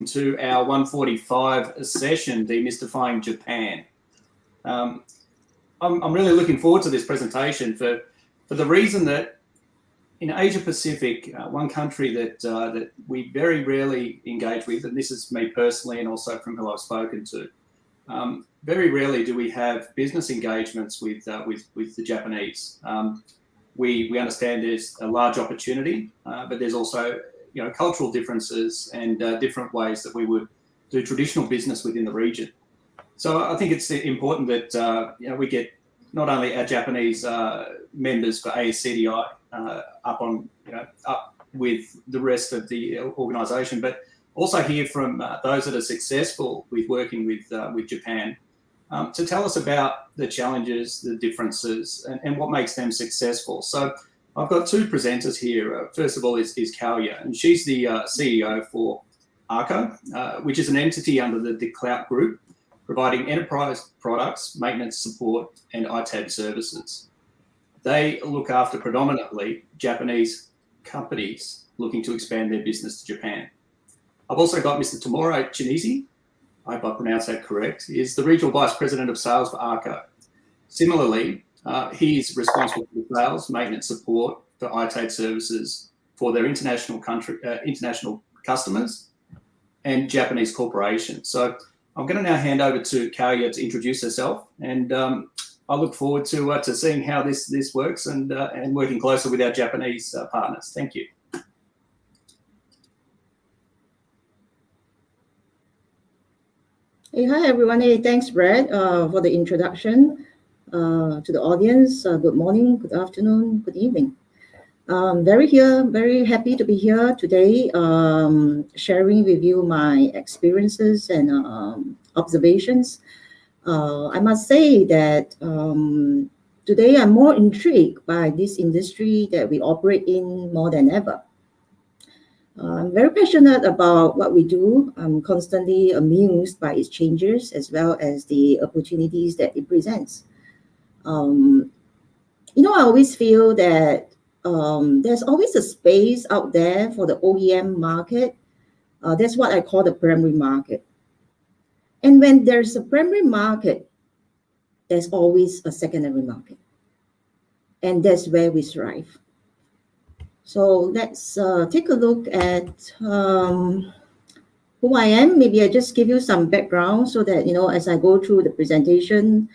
to our 145 session, Demystifying Japan. I'm really looking forward to this presentation for the reason that in Asia Pacific, one country that we very rarely engage with, and this is me personally and also from who I've spoken to, very rarely do we have business engagements with the Japanese. We understand there's a large opportunity, but there's also cultural differences and different ways that we would do traditional business within the region. So I think it's important that we get not only our Japanese members for ASCDI up with the rest of the organisation, but also hear from those that are successful with working with Japan to tell us about the challenges, the differences, and what makes them successful. So I've got two presenters here. First of all is Kalia, and she's the CEO for ARCO, which is an entity under the Clout Group, providing enterprise products, maintenance support, and ITAD services. They look after predominantly Japanese companies looking to expand their business to Japan. I've also got Mr. Tomonori Ichinose, I hope I pronounced that correct, is the Regional Vice President of Sales for ARCO. Similarly, he's responsible for the sales, maintenance support for ITAD services for their international customers and Japanese corporations. So I'm going to now hand over to Kalia to introduce herself, and I look forward to seeing how this works and working closer with our Japanese partners. Thank you. Hey, hi everyone. Hey, thanks, Brad, for the introduction to the audience. Good morning, good afternoon, good evening. Very happy to be here today, sharing with you my experiences and observations. I must say that today I'm more intrigued by this industry that we operate in more than ever. I'm very passionate about what we do. I'm constantly amused by its changes as well as the opportunities that it presents. I always feel that there's always a space out there for the OEM market. That's what I call the primary market. And when there's a primary market, there's always a secondary market. And that's where we thrive. So let's take a look at who I am. Maybe I just give you some background so that, as I go through the presentation,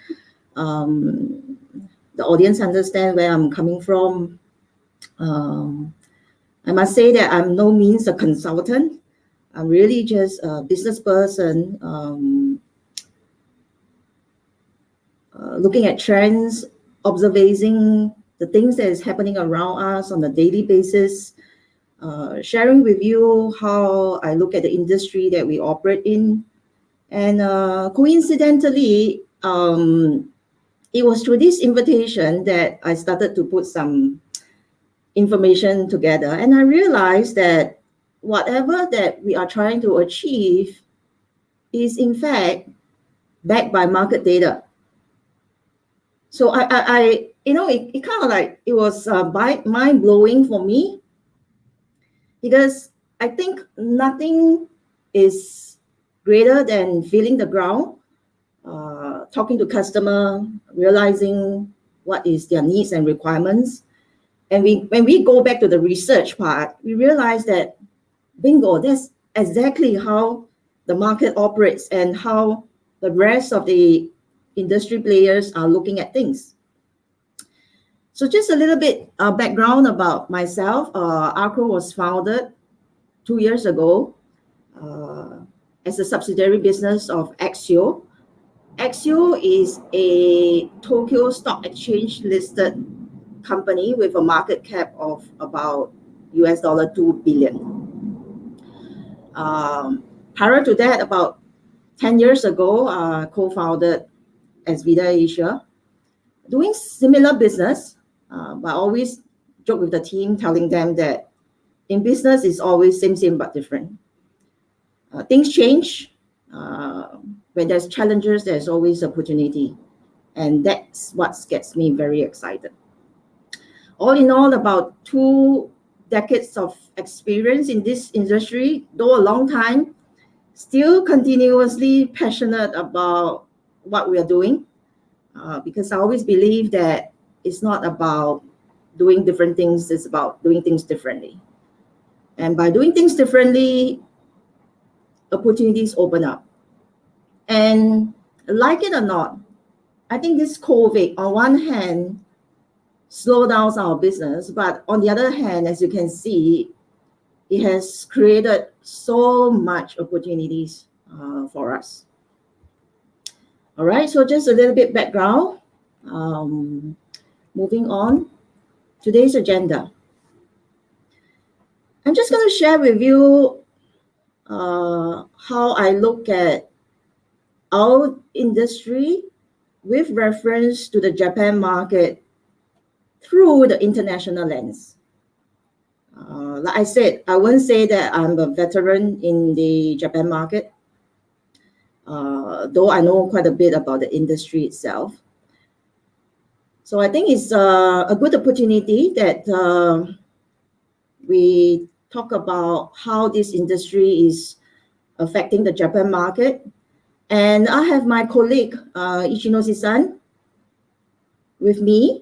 the audience understand where I'm coming from. I must say that I'm no means a consultant. I'm really just a business person looking at trends, observing the things that is happening around us on a daily basis, sharing with you how I look at the industry that we operate in. And coincidentally, it was through this invitation that I started to put some information together. And I realized that whatever that we are trying to achieve is in fact backed by market data. So it kind of like, it was mind-blowing for me, because I think nothing is greater than feeling the ground, talking to customer, realizing what is their needs and requirements. And when we go back to the research part, we realize that, bingo, that's exactly how the market operates and how the rest of the industry players are looking at things. So just a little bit background about myself. ARCO was founded 2 years ago as a subsidiary business of Axio. Axio is a Tokyo Stock Exchange listed company with a market cap of about $2 billion. Prior to that, about 10 years ago, I co-founded ASCDI Asia, doing similar business, but I always joke with the team, telling them that in business it's always same but different. Things change. When there's challenges, there's always opportunity, and that's what gets me very excited. All in all, about 2 decades of experience in this industry, though a long time. still continuously passionate about what we are doing, because I always believe that it's not about doing different things, it's about doing things differently. And by doing things differently, opportunities open up. And like it or not, I think this COVID, on one hand, slow down our business, but on the other hand, as you can see, it has created so much opportunities for us. All right, so just a little bit background. Moving on, today's agenda. I'm just going to share with you how I look at our industry with reference to the Japan market through the international lens. Like I said, I wouldn't say that I'm a veteran in the Japan market, though I know quite a bit about the industry itself. So I think it's a good opportunity that we talk about how this industry is affecting the Japan market. And I have my colleague, Ichinose-san, with me.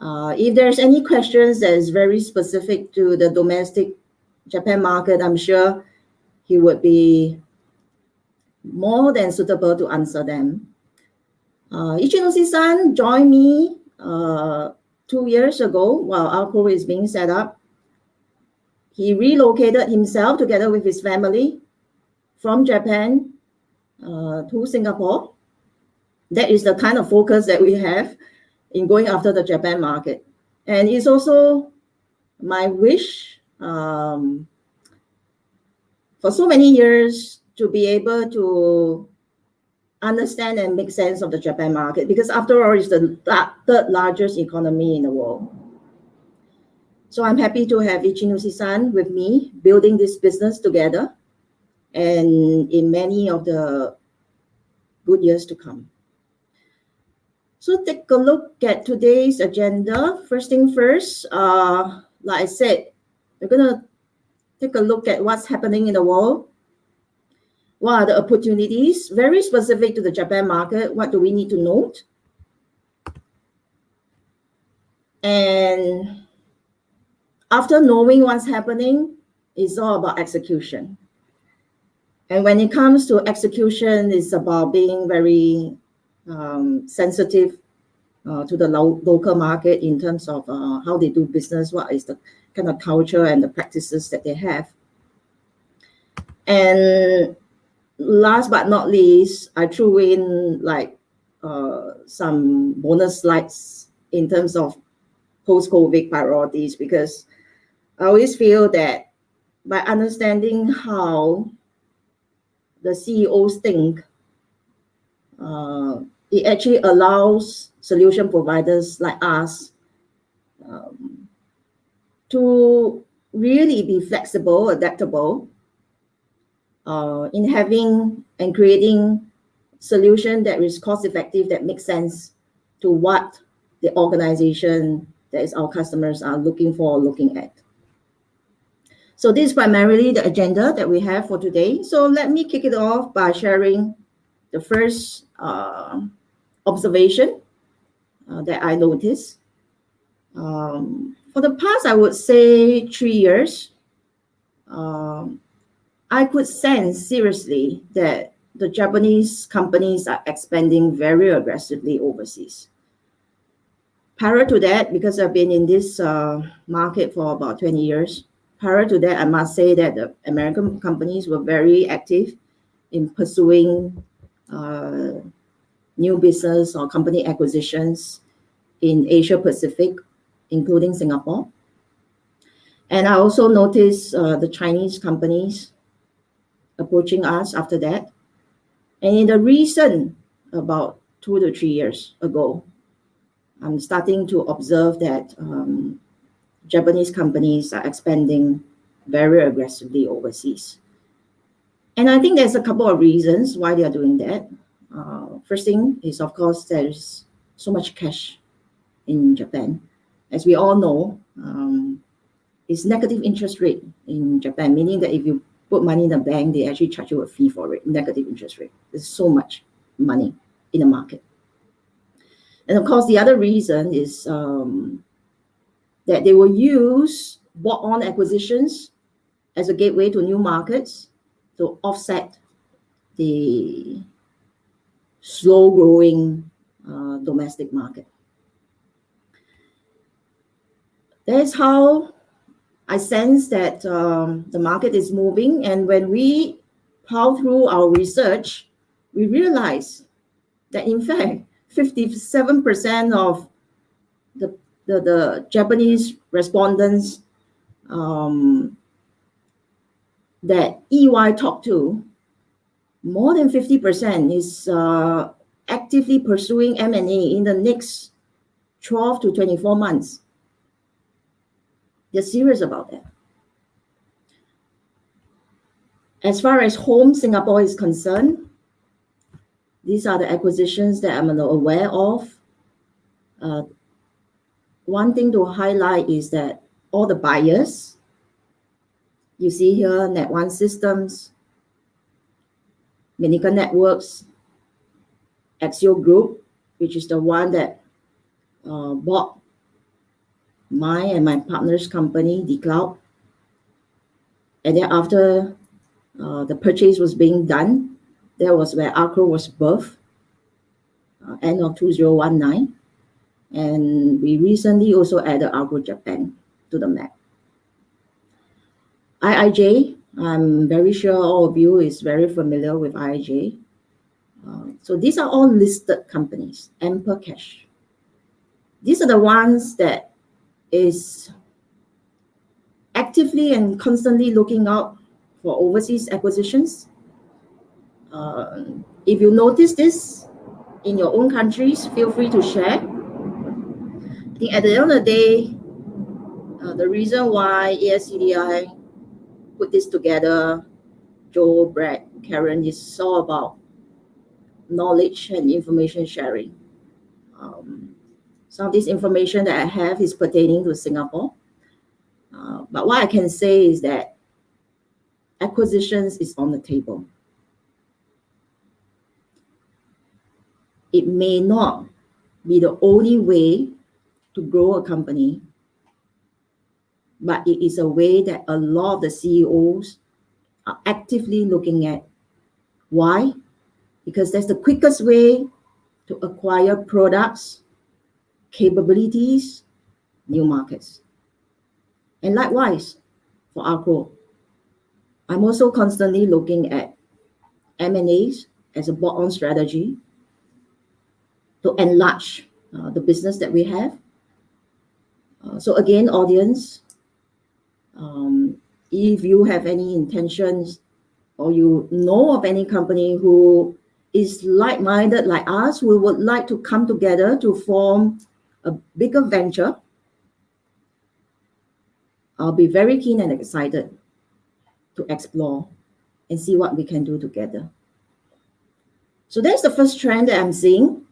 If there's any questions that is very specific to the domestic Japan market, I'm sure he would be more than suitable to answer them. Ichinose-san joined me 2 years ago while Alco is being set up. He relocated himself together with his family from Japan to Singapore. That is the kind of focus that we have in going after the Japan market. And it's also my wish for so many years to be able to understand and make sense of the Japan market, because after all, it's the third largest economy in the world. So I'm happy to have Ichinose-san with me building this business together and in many of the good years to come. So take a look at today's agenda. First thing first, like I said, we're going to take a look at what's happening in the world. What are the opportunities? Very specific to the Japan market. What do we need to note? And after knowing what's happening, it's all about execution. And when it comes to execution, it's about being very sensitive to the local market in terms of how they do business, what is the kind of culture and the practices that they have. And last but not least, I threw in like some bonus slides in terms of post-COVID priorities, because I always feel that by understanding how the CEOs think, it actually allows solution providers like us to really be flexible, adaptable, in having and creating solution that is cost effective, that makes sense to what the organization that is our customers are looking for or looking at. So this is primarily the agenda that we have for today. So let me kick it off by sharing the first observation that I noticed. For the past, I would say 3 years, I could sense seriously that the Japanese companies are expanding very aggressively overseas. Prior to that, because I've been in this market for about 20 years, prior to that, I must say that the American companies were very active in pursuing new business or company acquisitions in Asia Pacific, including Singapore. And I also noticed the Chinese companies approaching us after that. And in the recent, about 2 to 3 years ago, I'm starting to observe that Japanese companies are expanding very aggressively overseas. And I think there's a couple of reasons why they are doing that. First thing is, of course, there's so much cash in Japan. As we all know, it's negative interest rate in Japan, meaning that if you put money in the bank, they actually charge you a fee for it, negative interest rate. There's so much money in the market. And of course, the other reason is that they will use bought-on acquisitions as a gateway to new markets to offset the slow-growing domestic market. That's how I sense that the market is moving. And when we plow through our research, we realize that in fact, 57% of the Japanese respondents that EY talked to, more than 50% is actively pursuing M&A in the next 12 to 24 months. They're serious about that. As far as Home Singapore is concerned, these are the acquisitions that I'm aware of. One thing to highlight is that all the buyers, you see here, Net1 Systems, Minica Networks, Axio Group, which is the one that bought my and my partner's company, DCloud. And then after the purchase was being done, that was where Acro was birthed, end of 2019. And we recently also added Acro Japan to the map. IIJ, I'm very sure all of you is very familiar with IIJ. So these are all listed companies, ample cash. These are the ones that is actively and constantly looking out for overseas acquisitions. If you notice this in your own countries, feel free to share. I think at the end of the day, the reason why ASCDI put this together, Joe, Brad, Karen, is all about knowledge and information sharing. Some of this information that I have is pertaining to Singapore. But what I can say is that acquisitions is on the table. It may not be the only way to grow a company, but it is a way that a lot of the CEOs are actively looking at. Why? Because that's the quickest way to acquire products, capabilities, new markets. And likewise, for Acro, I'm also constantly looking at M&As as a bought-on strategy to enlarge the business that we have. So again, audience, if you have any intentions or you know of any company who is like-minded like us, we would like to come together to form a bigger venture, I'll be very keen and excited to explore and see what we can do together. So that's the first trend that I'm seeing.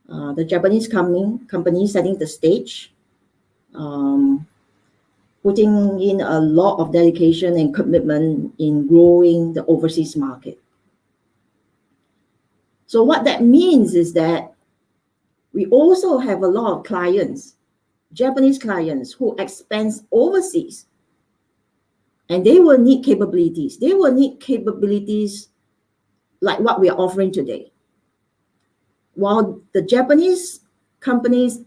The Japanese company setting the stage, putting in a lot of dedication and commitment in growing the overseas market. So what that means is that we also have a lot of clients, Japanese clients, who expand overseas. And they will need capabilities. They will need capabilities like what we are offering today. While the Japanese companies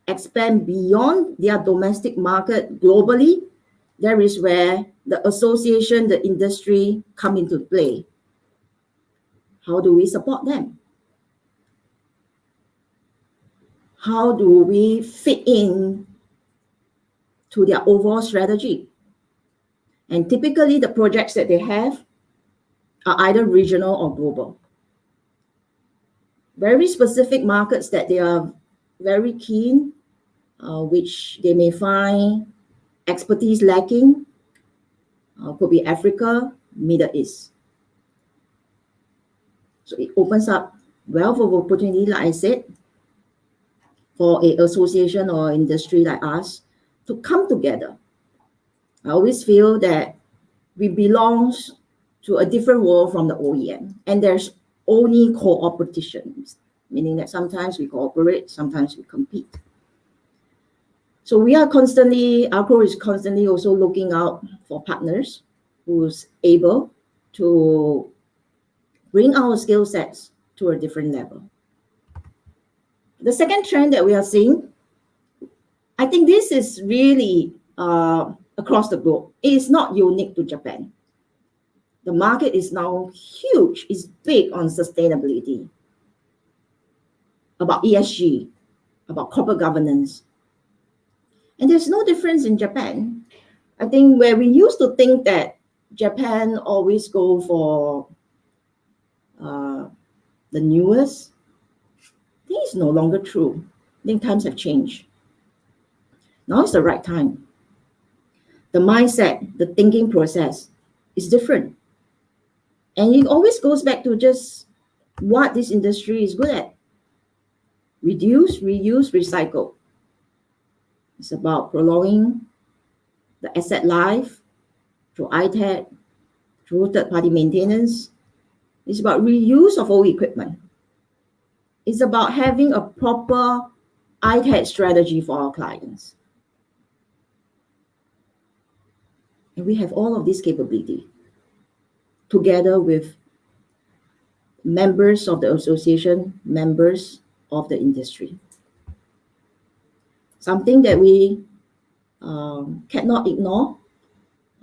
expand beyond their domestic market globally, there is where the association, the industry come into play. How do we support them? How do we fit in to their overall strategy? And typically the projects that they have are either regional or global. Very specific markets that they are very keen, which they may find expertise lacking, could be Africa, Middle East. So it opens up wealth of opportunity, like I said, for an association or industry like us to come together. I always feel that we belong to a different world from the OEM, and there's only cooperation, meaning that sometimes we cooperate, sometimes we compete. So we are constantly, Acro is constantly also looking out for partners who's able to bring our skill sets to a different level. The second trend that we are seeing, I think this is really across the globe. It is not unique to Japan. The market is now huge, it's big on sustainability, about ESG, about corporate governance. And there's no difference in Japan. I think where we used to think that Japan always go for the newest, I think it's no longer true. I think times have changed. Now is the right time. The mindset, the thinking process is different. And it always goes back to just what this industry is good at. Reduce, reuse, recycle. It's about prolonging the asset life through ITAC, through third-party maintenance. It's about reuse of old equipment. It's about having a proper ITAC strategy for our clients. And we have all of this capability together with members of the association, members of the industry. Something that we cannot ignore.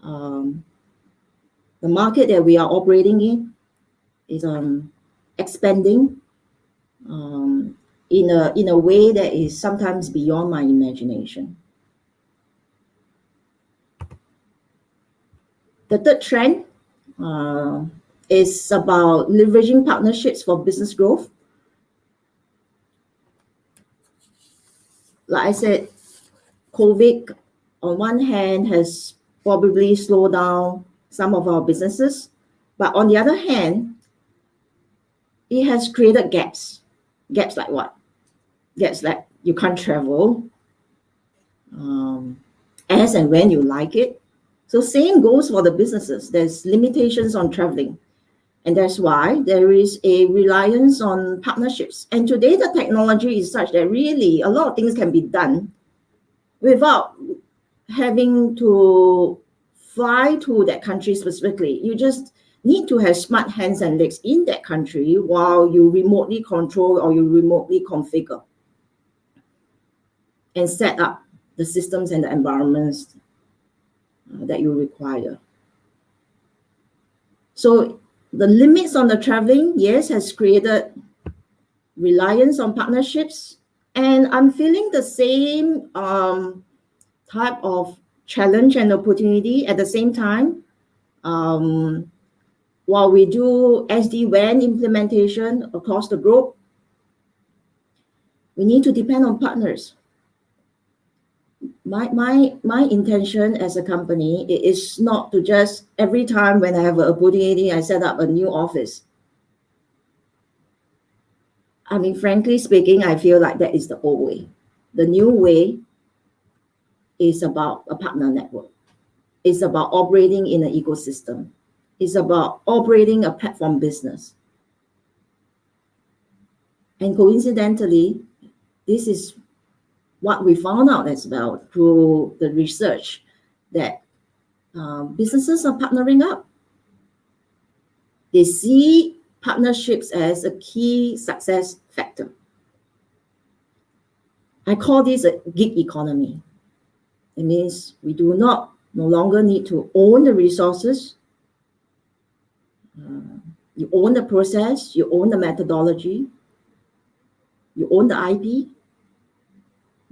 The market that we are operating in is expanding in a way that is sometimes beyond my imagination. The third trend is about leveraging partnerships for business growth. Like I said, COVID on one hand has probably slowed down some of our businesses, but on the other hand, it has created gaps. Gaps like what? Gaps like you can't travel as and when you like it. So same goes for the businesses. There's limitations on traveling. And that's why there is a reliance on partnerships. And today the technology is such that really a lot of things can be done without having to fly to that country specifically. You just need to have smart hands and legs in that country while you remotely control or you remotely configure and set up the systems and the environments that you require. So the limits on the traveling, yes, has created reliance on partnerships. And I'm feeling the same type of challenge and opportunity at the same time. While we do SD-WAN implementation across the globe, we need to depend on partners. My intention as a company is not to just every time when I have an opportunity, I set up a new office. I mean, frankly speaking, I feel like that is the old way. The new way is about a partner network. It's about operating in an ecosystem. It's about operating a platform business. And coincidentally, this is what we found out as well through the research, that businesses are partnering up. They see partnerships as a key success factor. I call this a gig economy. It means we no longer need to own the resources. You own the process, you own the methodology, you own the IP,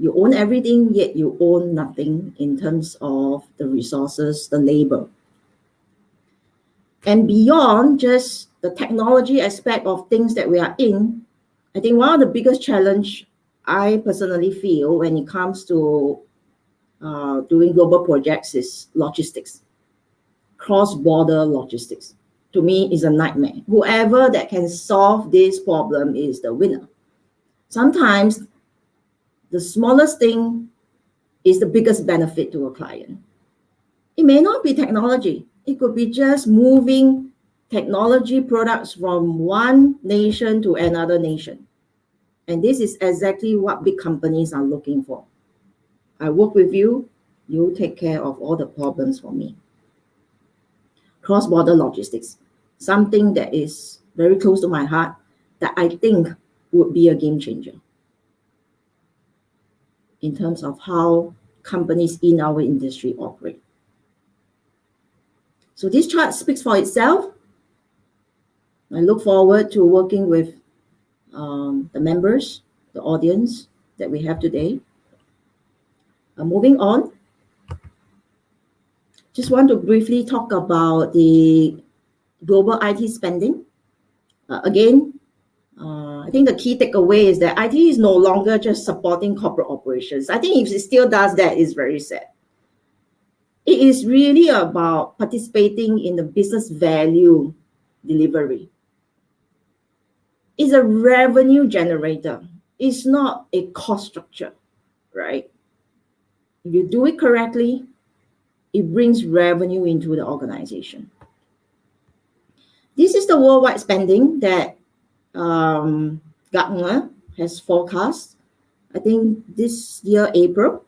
you own everything, yet you own nothing in terms of the resources, the labor. And beyond just the technology aspect of things that we are in, I think one of the biggest challenge I personally feel when it comes to doing global projects is logistics, cross-border logistics. To me, is a nightmare. Whoever that can solve this problem is the winner. Sometimes the smallest thing is the biggest benefit to a client. It may not be technology. It could be just moving technology products from one nation to another nation. And this is exactly what big companies are looking for. I work with you, you take care of all the problems for me. Cross-border logistics, something that is very close to my heart, that I think would be a game changer in terms of how companies in our industry operate. So this chart speaks for itself. I look forward to working with the members, the audience that we have today. Moving on, just want to briefly talk about the global IT spending. Again, I think the key takeaway is that IT is no longer just supporting corporate operations. I think if it still does that, it's very sad. It is really about participating in the business value delivery. It's a revenue generator. It's not a cost structure, right? If you do it correctly, it brings revenue into the organization. This is the worldwide spending that Gartner has forecast, I think this year, April.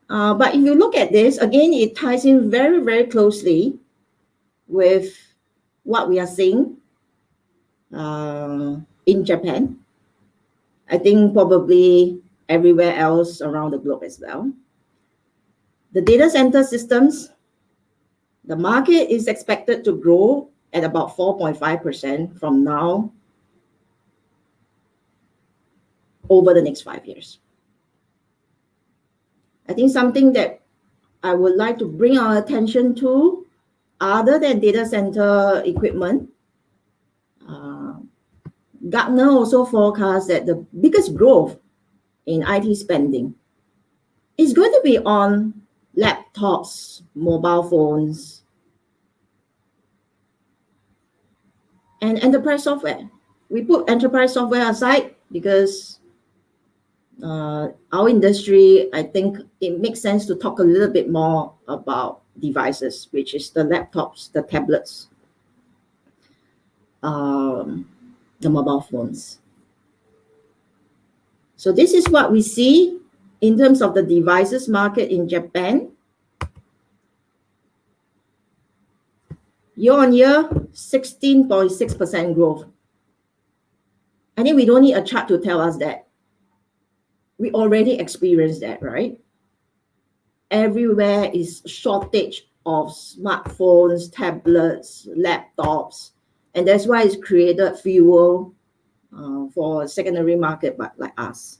But if you look at this, again, it ties in very, very closely with what we are seeing in Japan. I think probably everywhere else around the globe as well. The data center systems, the market is expected to grow at about 4.5% from now over the next 5 years. I think something that I would like to bring our attention to, other than data center equipment, Gartner also forecasts that the biggest growth in IT spending is going to be on laptops, mobile phones, and enterprise software. We put enterprise software aside because our industry, I think it makes sense to talk a little bit more about devices, which is the laptops, the tablets, the mobile phones. So this is what we see in terms of the devices market in Japan. Year on year, 16.6% growth. I think we don't need a chart to tell us that. We already experienced that, right? Everywhere is shortage of smartphones, tablets, laptops, and that's why it's created fuel for a secondary market like us.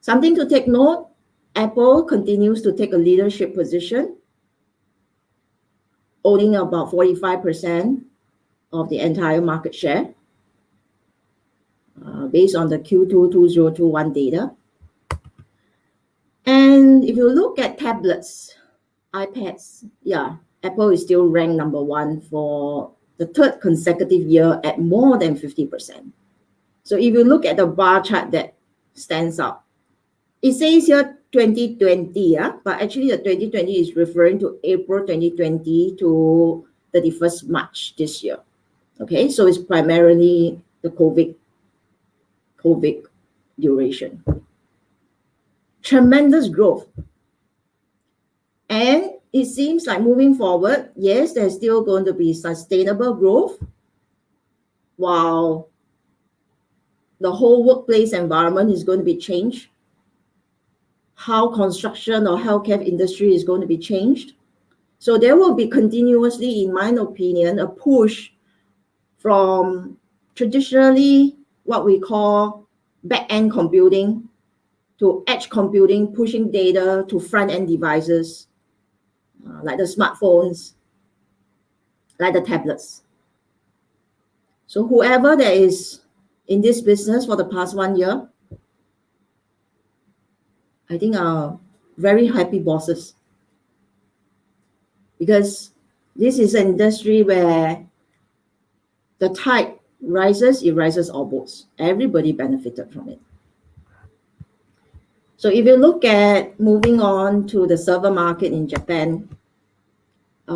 Something to take note, Apple continues to take a leadership position, owning about 45% of the entire market share, based on the Q2 2021 data. And if you look at tablets, iPads, yeah, Apple is still ranked number one for the third consecutive year at more than 50%. So if you look at the bar chart that stands out, it says here 2020, yeah, but actually the 2020 is referring to April 2020 to 31st March this year. Okay, so it's primarily the COVID duration. Tremendous growth. And it seems like moving forward, yes, there's still going to be sustainable growth while the whole workplace environment is going to be changed. How construction or healthcare industry is going to be changed. So there will be continuously, in my opinion, a push from traditionally what we call back-end computing to edge computing, pushing data to front-end devices like the smartphones, like the tablets. So whoever that is in this business for the past 1 year, I think are very happy bosses, because this is an industry where the tide rises, it rises all boats. Everybody benefited from it. So if you look at moving on to the server market in Japan, We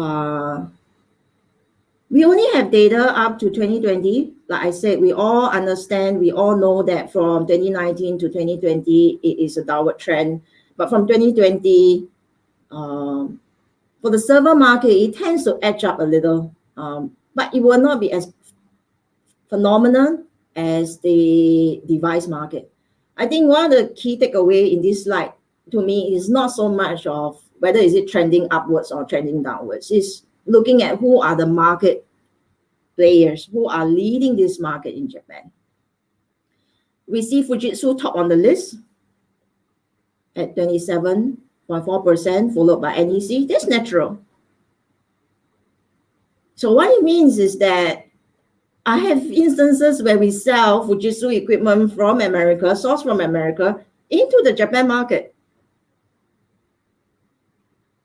only have data up to 2020. Like I said, we all understand, we all know that from 2019 to 2020, it is a downward trend. But from 2020, for the server market, it tends to edge up a little, but it will not be as phenomenal as the device market. I think one of the key takeaway in this slide to me is not so much of whether is it trending upwards or trending downwards. It's looking at who are the market players who are leading this market in Japan. We see Fujitsu top on the list at 27.4%, followed by NEC. That's natural. So what it means is that I have instances where we sell Fujitsu equipment from America, sourced from America, into the Japan market.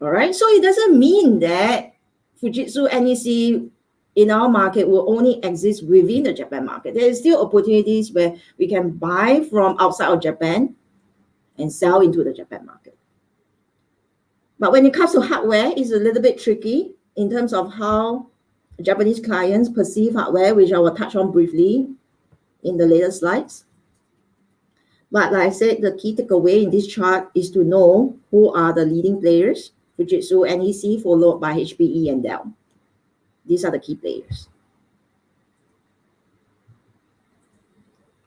All right, so it doesn't mean that Fujitsu NEC in our market will only exist within the Japan market. There is still opportunities where we can buy from outside of Japan and sell into the Japan market. But when it comes to hardware, it's a little bit tricky in terms of how Japanese clients perceive hardware, which I will touch on briefly in the later slides. But like I said, the key takeaway in this chart is to know who are the leading players, Fujitsu, NEC, followed by HPE and Dell. These are the key players.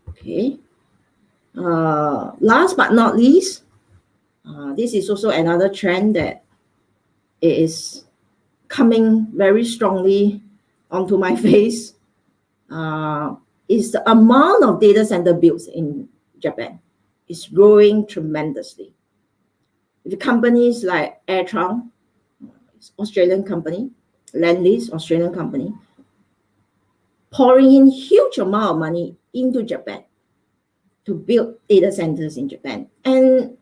Okay. Last but not least, this is also another trend that is coming very strongly onto my face, is the amount of data center builds in Japan is growing tremendously. The companies like AirTron, Australian company, Lendlease, Australian company, pouring in huge amount of money into Japan to build data centers in Japan. And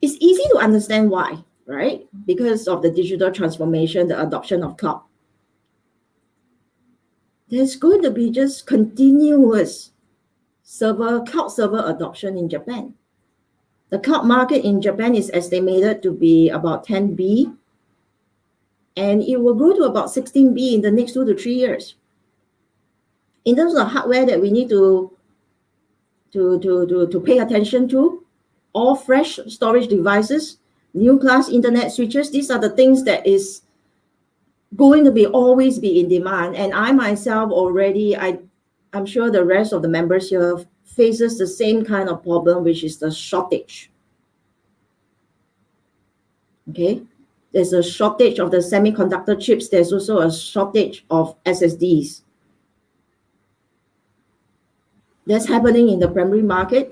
it's easy to understand why, right? Because of the digital transformation, the adoption of cloud. There's going to be just continuous cloud server adoption in Japan. The cloud market in Japan is estimated to be about 10 B, and it will grow to about 16 B in the next 2 to 3 years. In terms of hardware that we need to pay attention to, all fresh storage devices, new class internet switches, these are the things that is going to be always be in demand. And I myself already, I'm sure the rest of the members here faces the same kind of problem, which is the shortage. Okay, there's a shortage of the semiconductor chips. There's also a shortage of SSDs. That's happening in the primary market.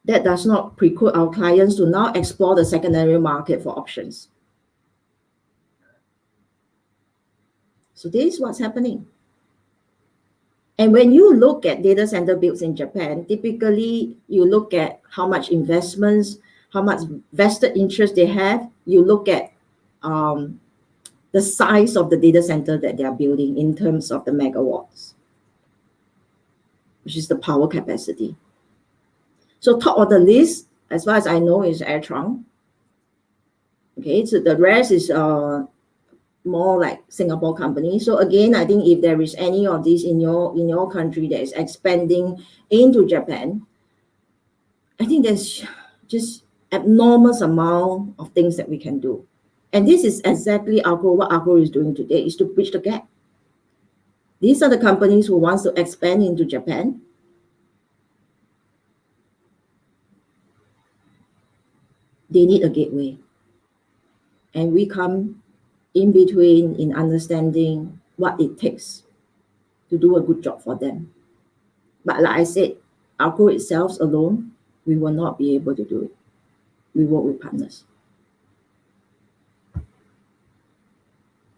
That does not preclude our clients to now explore the secondary market for options. So this is what's happening. And when you look at data center builds in Japan, typically you look at how much investments, how much vested interest they have. You look at the size of the data center that they are building in terms of the megawatts, which is the power capacity. So top of the list, as far as I know, is AirTron. Okay, so the rest is more like Singapore company. So again, I think if there is any of these in your country that is expanding into Japan, I think there's just enormous amount of things that we can do. And this is exactly what Agro is doing today, is to bridge the gap. These are the companies who wants to expand into Japan. They need a gateway. And we come in between in understanding what it takes to do a good job for them. But like I said, Agro itself alone, we will not be able to do it. We work with partners.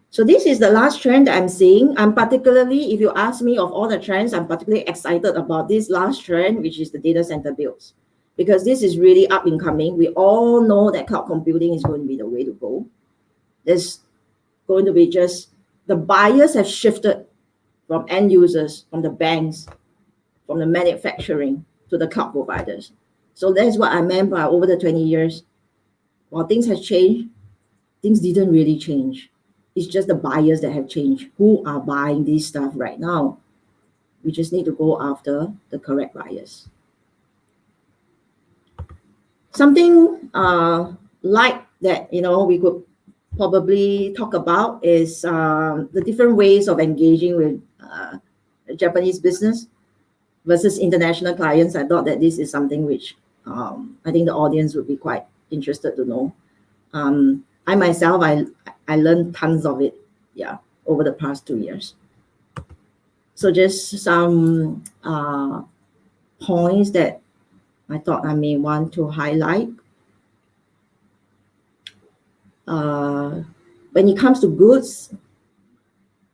So this is the last trend that I'm seeing. I'm particularly, if you ask me of all the trends, I'm particularly excited about this last trend, which is the data center builds. Because this is really up and coming. We all know that cloud computing is going to be the way to go. There's going to be just, the buyers have shifted from end users, from the banks, from the manufacturing to the cloud providers. So that's what I meant by over the 20 years. While things have changed, things didn't really change. It's just the buyers that have changed. Who are buying this stuff right now? We just need to go after the correct buyers. Something like that, we could probably talk about is the different ways of engaging with Japanese business versus international clients. I thought that this is something which I think the audience would be quite interested to know. I myself, I learned tons of it, over the past 2 years. So just some points that I thought I may want to highlight. When it comes to goods,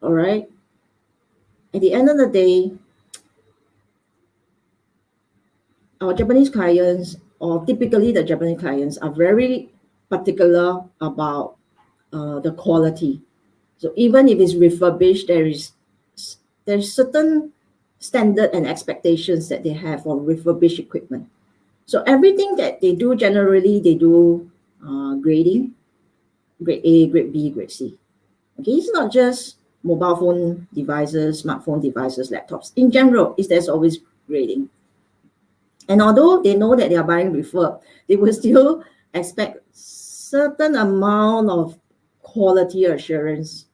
all right, at the end of the day, our Japanese clients, or typically the Japanese clients, are very particular about the quality. So even if it's refurbished, there's certain standard and expectations that they have for refurbished equipment. So everything that they do, generally they do grading, grade A, grade B, grade C. Okay, it's not just mobile phone devices, smartphone devices, laptops. In general, there's always grading. And although they know that they are buying refurb, they will still expect certain amount of quality assurance,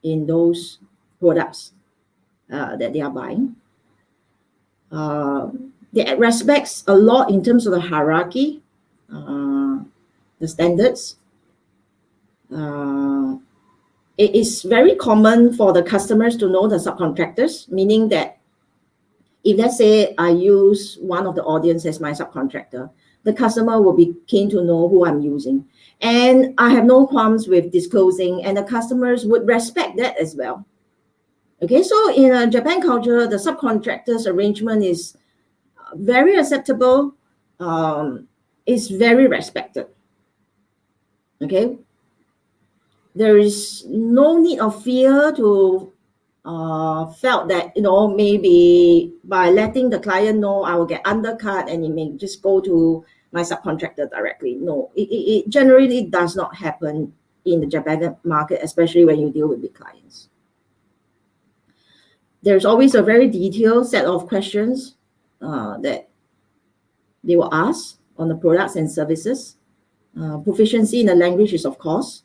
in those products that they are buying. They respects a lot in terms of the hierarchy, the standards. It is very common for the customers to know the subcontractors, meaning that if, let's say, I use one of the audience as my subcontractor, the customer will be keen to know who I'm using. And I have no qualms with disclosing, and the customers would respect that as well. Okay, so in a Japan culture, the subcontractors arrangement is very acceptable, is very respected. Okay, there is no need of fear to felt that, maybe by letting the client know I will get undercut and it may just go to my subcontractor directly. No, it generally does not happen in the Japan market, especially when you deal with big clients. There's always a very detailed set of questions that they will ask on the products and services. Proficiency in the language is, of course.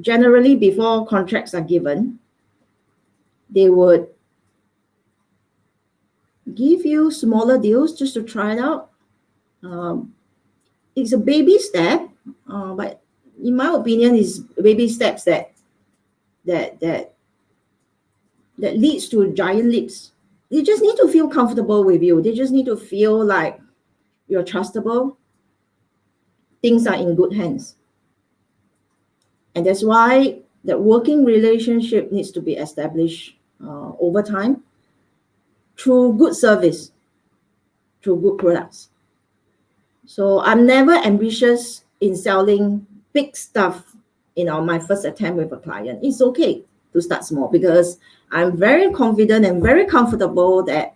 Generally, before contracts are given, they would give you smaller deals just to try it out. It's a baby step, but in my opinion, it's baby steps that leads to giant leaps. They just need to feel comfortable with you. They just need to feel like you're trustable. Things are in good hands. And that's why that working relationship needs to be established over time through good service, through good products. So I'm never ambitious in selling big stuff, my first attempt with a client. It's okay to start small because I'm very confident and very comfortable that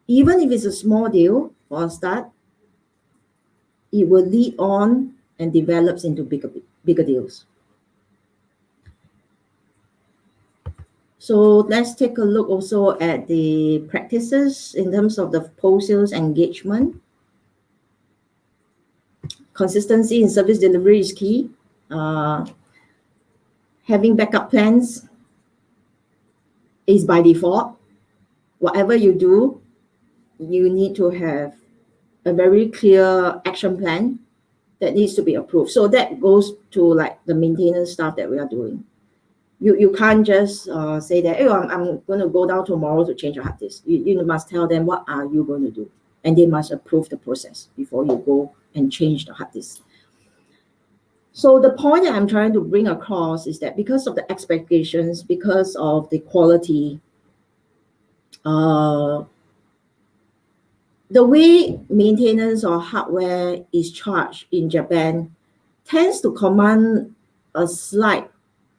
even if it's a small deal for a start, it will lead on and develops into bigger deals. So let's take a look also at the practices in terms of the post-sales engagement. Consistency in service delivery is key. Having backup plans is by default. Whatever you do, you need to have a very clear action plan that needs to be approved. So that goes to like the maintenance stuff that we are doing. You can't just say that, oh, I'm going to go down tomorrow to change a hard disk. You must tell them what are you going to do, and they must approve the process before you go and change the hard disk. So the point that I'm trying to bring across is that because of the expectations, because of the quality, the way maintenance or hardware is charged in Japan tends to command a slight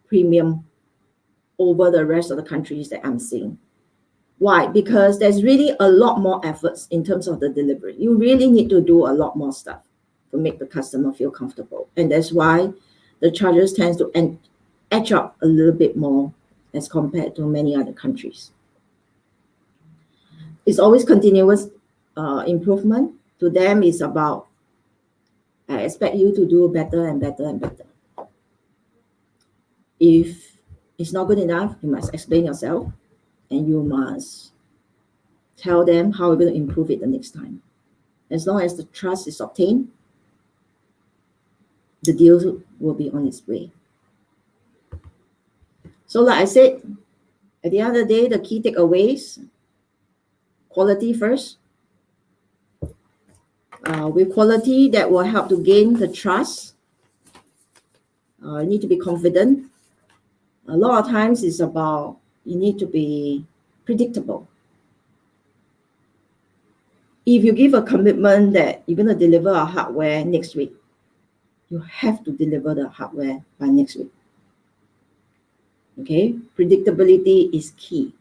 premium over the rest of the countries that I'm seeing. Why? Because there's really a lot more efforts in terms of the delivery. You really need to do a lot more stuff. to make the customer feel comfortable. And that's why the charges tends to edge up a little bit more as compared to many other countries. It's always continuous improvement. To them, it's about, I expect you to do better and better and better. If it's not good enough, you must explain yourself, and you must tell them how you're going to improve it the next time. As long as the trust is obtained, the deal will be on its way. So like I said, at the end of the day, the key takeaways, quality first. With quality, that will help to gain the trust. You need to be confident. A lot of times it's about, you need to be predictable. If you give a commitment that you're going to deliver a hardware next week, you have to deliver the hardware by next week. Okay, predictability is key.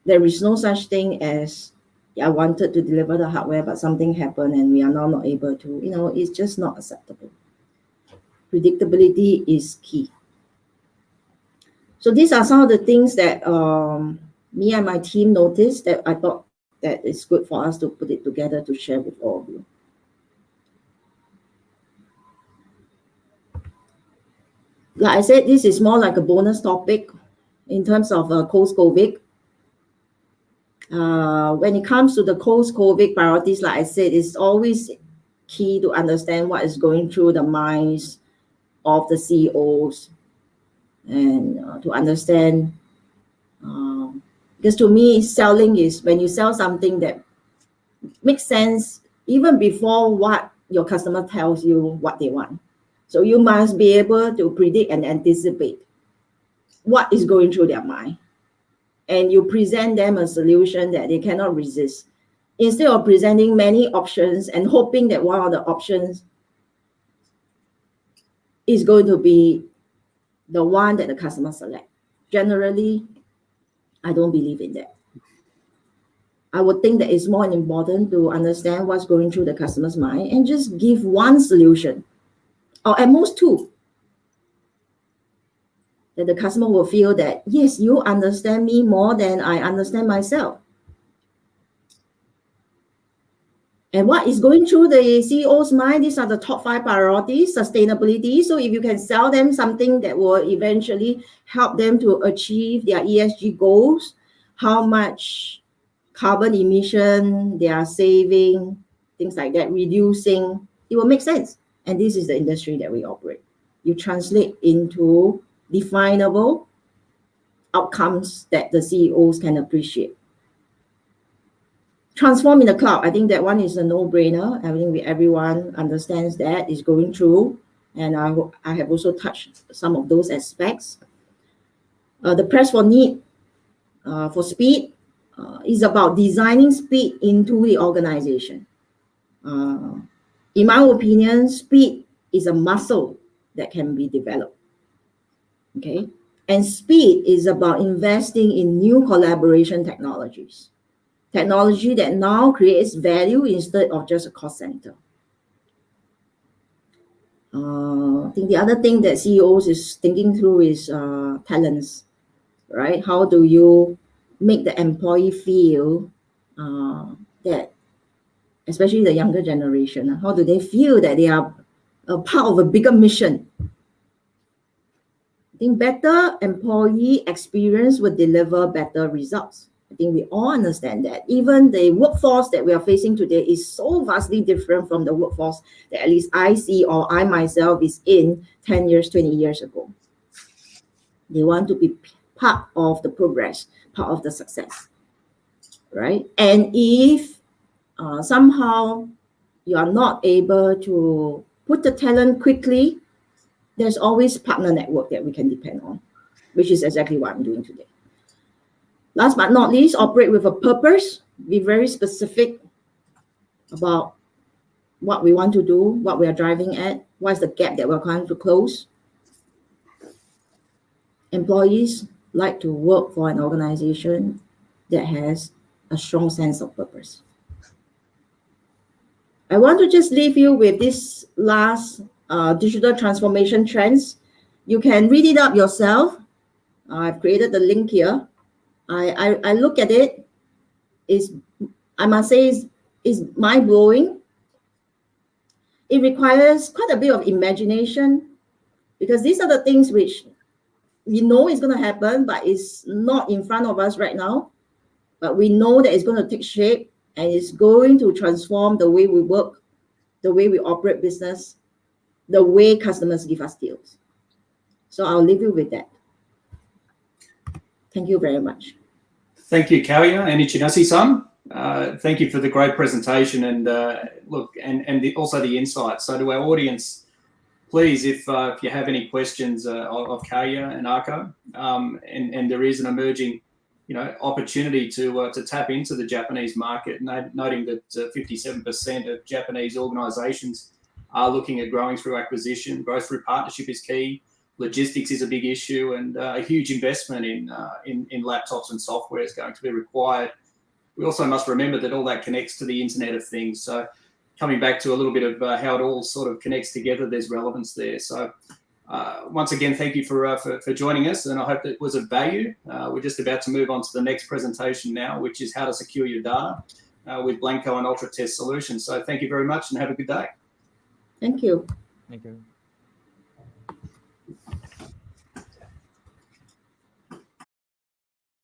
There is no such thing as, I wanted to deliver the hardware, but something happened and we are now not able to. It's just not acceptable. Predictability is key. So these are some of the things that me and my team noticed that I thought that it's good for us to put it together to share with all of you. Like I said, this is more like a bonus topic in terms of post-COVID. When it comes to the post-COVID priorities, like I said, it's always key to understand what is going through the minds of the CEOs, and to understand, because to me, selling is when you sell something that makes sense even before what your customer tells you what they want. So you must be able to predict and anticipate what is going through their mind. And you present them a solution that they cannot resist. Instead of presenting many options and hoping that one of the options is going to be the one that the customer select. Generally, I don't believe in that. I would think that it's more important to understand what's going through the customer's mind and just give one solution, or at most two, that the customer will feel that, yes, you understand me more than I understand myself. And what is going through the CEO's mind, these are the top 5 priorities, sustainability. So if you can sell them something that will eventually help them to achieve their ESG goals, how much carbon emission they are saving, things like that, reducing, it will make sense. And this is the industry that we operate. You translate into definable outcomes that the CEOs can appreciate. Transform in the cloud, I think that one is a no-brainer. I think everyone understands that is going through, and I have also touched some of those aspects. The press for need for speed is about designing speed into the organization. In my opinion, speed is a muscle that can be developed. Okay, and speed is about investing in new collaboration technologies. Technology that now creates value instead of just a cost center. I think the other thing that CEOs is thinking through is talents, right? How do you make the employee feel that, especially the younger generation, how do they feel that they are a part of a bigger mission? I think better employee experience will deliver better results. I think we all understand that. Even the workforce that we are facing today is so vastly different from the workforce that at least I see or I myself is in 10 years, 20 years ago. They want to be part of the progress, part of the success, right? And if somehow you are not able to put the talent quickly, there's always partner network that we can depend on, which is exactly what I'm doing today. Last but not least, operate with a purpose. Be very specific about what we want to do, what we are driving at, what's the gap that we're trying to close. Employees like to work for an organization that has a strong sense of purpose. I want to just leave you with this last digital transformation trends. You can read it up yourself. I've created the link here. I look at it. I must say, is mind-blowing. It requires quite a bit of imagination, because these are the things which we know is going to happen, but it's not in front of us right now. But we know that it's going to take shape, and it's going to transform the way we work, the way we operate business, the way customers give us deals. So I'll leave you with that. Thank you very much. Thank you, Kalia and Ichinose-san. Thank you for the great presentation and also the insights. So to our audience, please, if you have any questions of Kalia and Ako, and there is an emerging, opportunity to tap into the Japanese market, noting that 57% of Japanese organisations are looking at growing through acquisition. Growth through partnership is key. Logistics is a big issue, and a huge investment in laptops and software is going to be required. We also must remember that all that connects to the Internet of Things. So coming back to a little bit of how it all sort of connects together, there's relevance there. So once again, thank you for joining us, and I hope that it was of value. We're just about to move on to the next presentation now, which is how to secure your data with Blanco and Ultra Test Solutions. So thank you very much and have a good day. Thank you. Thank you.